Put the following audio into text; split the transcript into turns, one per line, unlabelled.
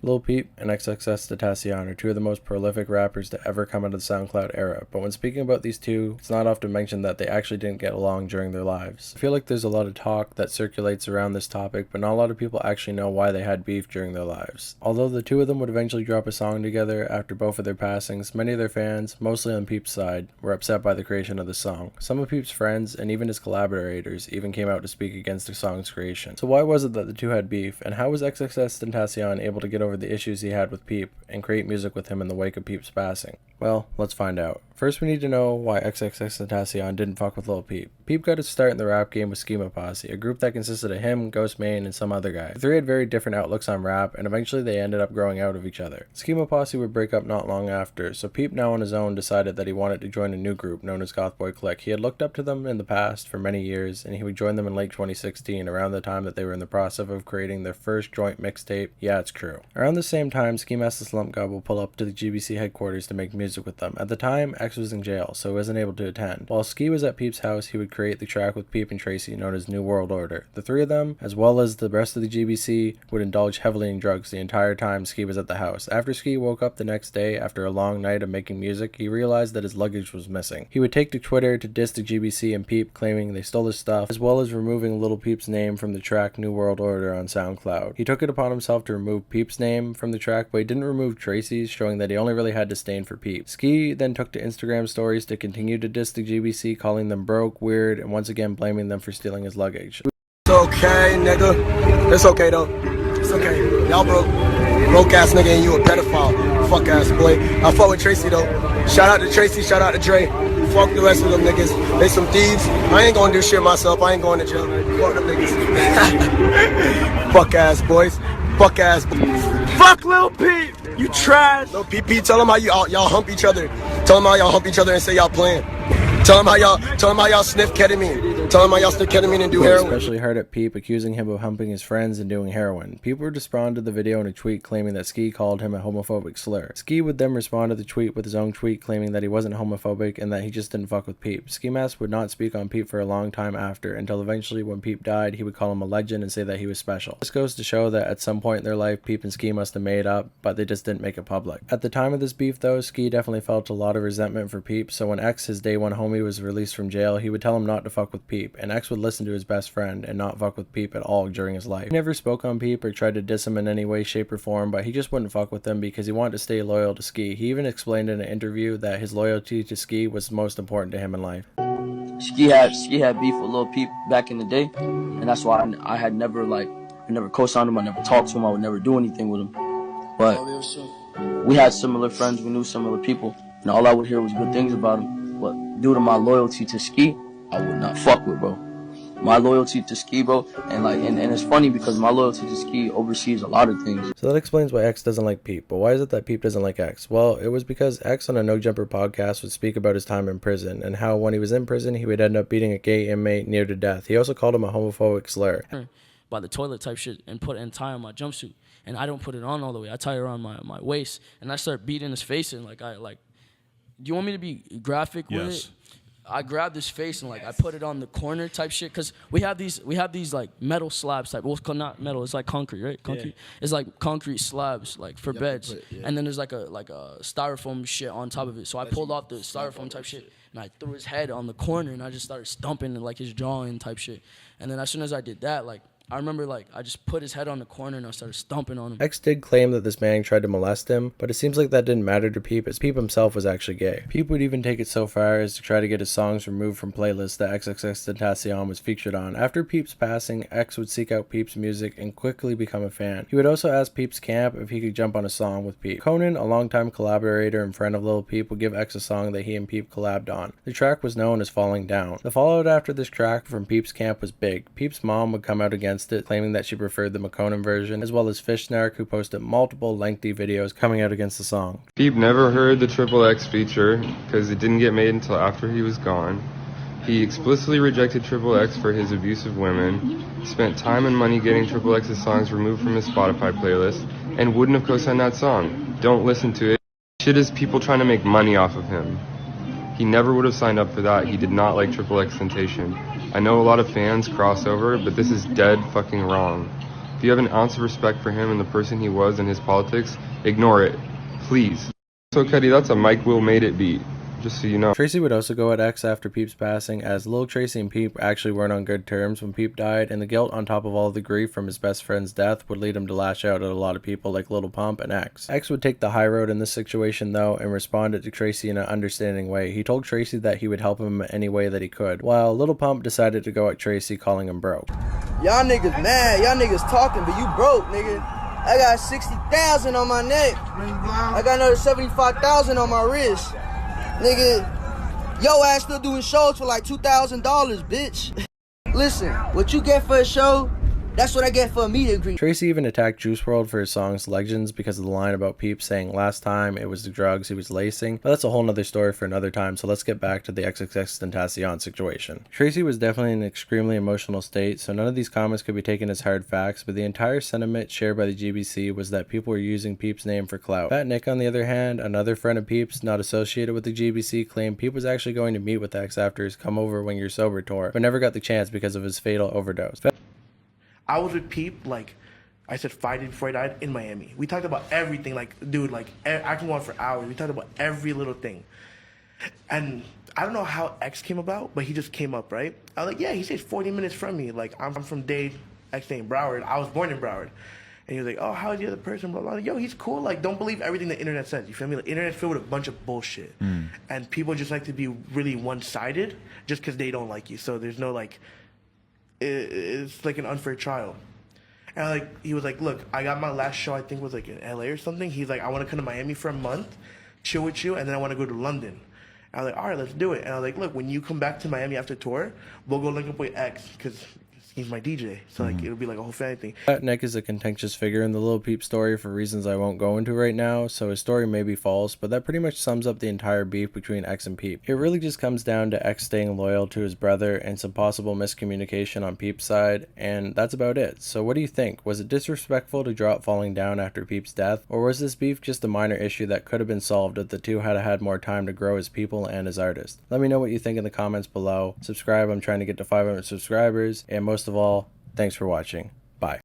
Lil Peep and XXXTENTACION are two of the most prolific rappers to ever come out of the SoundCloud era, but when speaking about these two, it's not often mentioned that they actually didn't get along during their lives. I feel like there's a lot of talk that circulates around this topic, but not a lot of people actually know why they had beef during their lives. Although the two of them would eventually drop a song together after both of their passings, many of their fans, mostly on Peep's side, were upset by the creation of the song. Some of Peep's friends, and even his collaborators, even came out to speak against the song's creation. So why was it that the two had beef, and how was XXXTentacion able to get over the issues he had with Peep and create music with him in the wake of Peep's passing? Well, let's find out. First, we need to know why XXXTentacion didn't fuck with Lil Peep. Peep got his start in the rap game with Schema Posse, a group that consisted of him, Ghost Main, and some other guy. The three had very different outlooks on rap, and eventually they ended up growing out of each other. Schema Posse would break up not long after, so Peep, now on his own, decided that he wanted to join a new group known as Goth Boy Clique. He had looked up to them in the past for many years, and he would join them in late 2016, around the time that they were in the process of creating their first joint mixtape, Yeah It's True. Around the same time, Ski Mask the Slump God will pull up to the GBC headquarters to make music with them. At the time, X was in jail, so he wasn't able to attend. While Ski was at Peep's house, he would create the track with Peep and Tracy known as New World Order. The three of them, as well as the rest of the GBC, would indulge heavily in drugs the entire time Ski was at the house. After Ski woke up the next day after a long night of making music, he realized that his luggage was missing. He would take to Twitter to diss the GBC and Peep, claiming they stole his stuff, as well as removing Little Peep's name from the track New World Order on SoundCloud. He took it upon himself to remove Peep's name from the track, but he didn't remove Tracy's, showing that he only really had disdain for Peep. Ski then took to Instagram stories to continue to diss the GBC, calling them broke, weird, and once again blaming them for stealing his luggage.
It's okay, nigga. It's okay, though. It's okay. Y'all broke. Broke ass nigga and you a pedophile. Fuck ass boy. I fuck with Tracy, though. Shout out to Tracy, shout out to Dre. Fuck the rest of them niggas. They some thieves. I ain't gonna do shit myself. I ain't going to jail. Fuck them niggas. Fuck ass boys. Fuck ass. Fuck Lil Peep. You trash. Lil Peep, tell them how y'all hump each other. Tell them how y'all hump each other and say y'all playing. Tell them how y'all sniff ketamine. Tell them how y'all sniff ketamine and do heroin.
Especially hard at Peep, accusing him of humping his friends and doing heroin. People would respond to the video in a tweet claiming that Ski called him a homophobic slur. Ski would then respond to the tweet with his own tweet claiming that he wasn't homophobic and that he just didn't fuck with Peep. Ski Mask would not speak on Peep for a long time after, until eventually when Peep died, he would call him a legend and say that he was special. This goes to show that at some point in their life, Peep and Ski must have made up, but they just didn't make it public. At the time of this beef though, Ski definitely felt a lot of resentment for Peep, so when X, his day one homie, was released from jail, he would tell him not to fuck with Peep, and X would listen to his best friend and not fuck with Peep at all during his life. He never spoke on Peep or tried to diss him in any way, shape, or form, but he just wouldn't fuck with him because he wanted to stay loyal to Ski. He even explained in an interview that his loyalty to Ski was most important to him in life.
Ski had beef with Lil Peep back in the day, and that's why I never co-signed him, I never talked to him, I would never do anything with him. But we had similar friends, we knew similar people, and all I would hear was good things about him. But due to my loyalty to Ski, I would not fuck with, bro. My loyalty to Ski, bro, and it's funny because my loyalty to Ski oversees a lot of things.
So that explains why X doesn't like Peep, but why is it that Peep doesn't like X? Well, it was because X on a No Jumper podcast would speak about his time in prison, and how when he was in prison, he would end up beating a gay inmate near to death. He also called him a homophobic slur.
By the toilet type shit and tie on my jumpsuit, and I don't put it on all the way. I tie it around my waist, and I start beating his face, and do you want me to be graphic with it? I grabbed his face and I put it on the corner type shit, because we have these like metal slabs type. Well, it's not metal, it's like concrete, right? Concrete. Yeah. It's like concrete slabs like for beds, and then there's like a styrofoam shit on top of it. So I pulled off the styrofoam type shit and I threw his head on the corner and I just started stomping like his jaw in type shit. And then as soon as I did that, I remember I just put his head on the corner and I started stomping on him.
X did claim that this man tried to molest him, but it seems like that didn't matter to Peep, as Peep himself was actually gay. Peep would even take it so far as to try to get his songs removed from playlists that XXXTentacion was featured on. After Peep's passing, X would seek out Peep's music and quickly become a fan. He would also ask Peep's camp if he could jump on a song with Peep. Conan, a longtime collaborator and friend of Lil Peep, would give X a song that he and Peep collabed on. The track was known as Falling Down. The fallout after this track from Peep's camp was big. Peep's mom would come out against it, claiming that she preferred the McConan version, as well as Fishnark, who posted multiple lengthy videos coming out against the song.
Peep never heard the XXX feature because it didn't get made until after he was gone. He explicitly rejected XXX for his abuse of women, spent time and money getting XXX's songs removed from his Spotify playlist, and wouldn't have co-signed that song. Don't listen to it. Shit is people trying to make money off of him. He never would have signed up for that. He did not like XXXTentacion. I know a lot of fans cross over, but this is dead fucking wrong. If you have an ounce of respect for him and the person he was and his politics, ignore it. Please. So, Cuddy, that's a Mike Will Made It beat. Just so you know.
Tracy would also go at X after Peep's passing, as Lil Tracy and Peep actually weren't on good terms when Peep died, and the guilt on top of all the grief from his best friend's death would lead him to lash out at a lot of people like Lil Pump and X. X would take the high road in this situation though, and responded to Tracy in an understanding way. He told Tracy that he would help him any way that he could, while Lil Pump decided to go at Tracy, calling him broke.
Y'all niggas mad, y'all niggas talking, but you broke, nigga. I got 60,000 on my neck. I got another 75,000 on my wrist. Nigga, yo ass still doing shows for like $2,000, bitch. Listen, what you get for a show, that's what I get for a meet and greet.
Tracy even attacked Juice WRLD for his songs Legends because of the line about Peep saying last time it was the drugs he was lacing, but that's a whole nother story for another time, so let's get back to the XXXTENTACION situation. Tracy was definitely in an extremely emotional state, so none of these comments could be taken as hard facts, but the entire sentiment shared by the GBC was that people were using Peep's name for clout. Fat Nick, on the other hand, another friend of Peep's not associated with the GBC, claimed Peep was actually going to meet with X after his Come Over When You're Sober tour, but never got the chance because of his fatal overdose.
I was with Peep, like I said, 5 days before he died in Miami. We talked about everything, like, dude, like, I can go on for hours. We talked about every little thing. And I don't know how X came about, but he just came up, right? I was like, yeah, he stays 40 minutes from me. Like, I'm from Dade, X staying in Broward. I was born in Broward. And he was like, oh, how's the other person? Blah, blah, blah. Yo, he's cool. Like, don't believe everything the internet says. You feel me? Like, internet's filled with a bunch of bullshit. And people just like to be really one-sided just because they don't like you. So there's no, like, it's like an unfair trial. And like he was like, look, I got my last show, I think was like in LA or something. He's like, I want to come to Miami for a month, chill with you, and then I want to go to London. And I was like, all right, let's do it. And I was like, look, when you come back to Miami after tour, we'll go link up with X, because he's my DJ. So like it'll be like a whole family thing.
Fat Nick is a contentious figure in the Lil Peep story for reasons I won't go into right now, so his story may be false, but that pretty much sums up the entire beef between X and Peep. It really just comes down to X staying loyal to his brother and some possible miscommunication on Peep's side, and that's about it. So what do you think? Was it disrespectful to drop Falling Down after Peep's death, or was this beef just a minor issue that could have been solved if the two had had more time to grow as people and as artists? Let me know what you think in the comments below. Subscribe, I'm trying to get to 500 subscribers, and most of all, thanks for watching. Bye.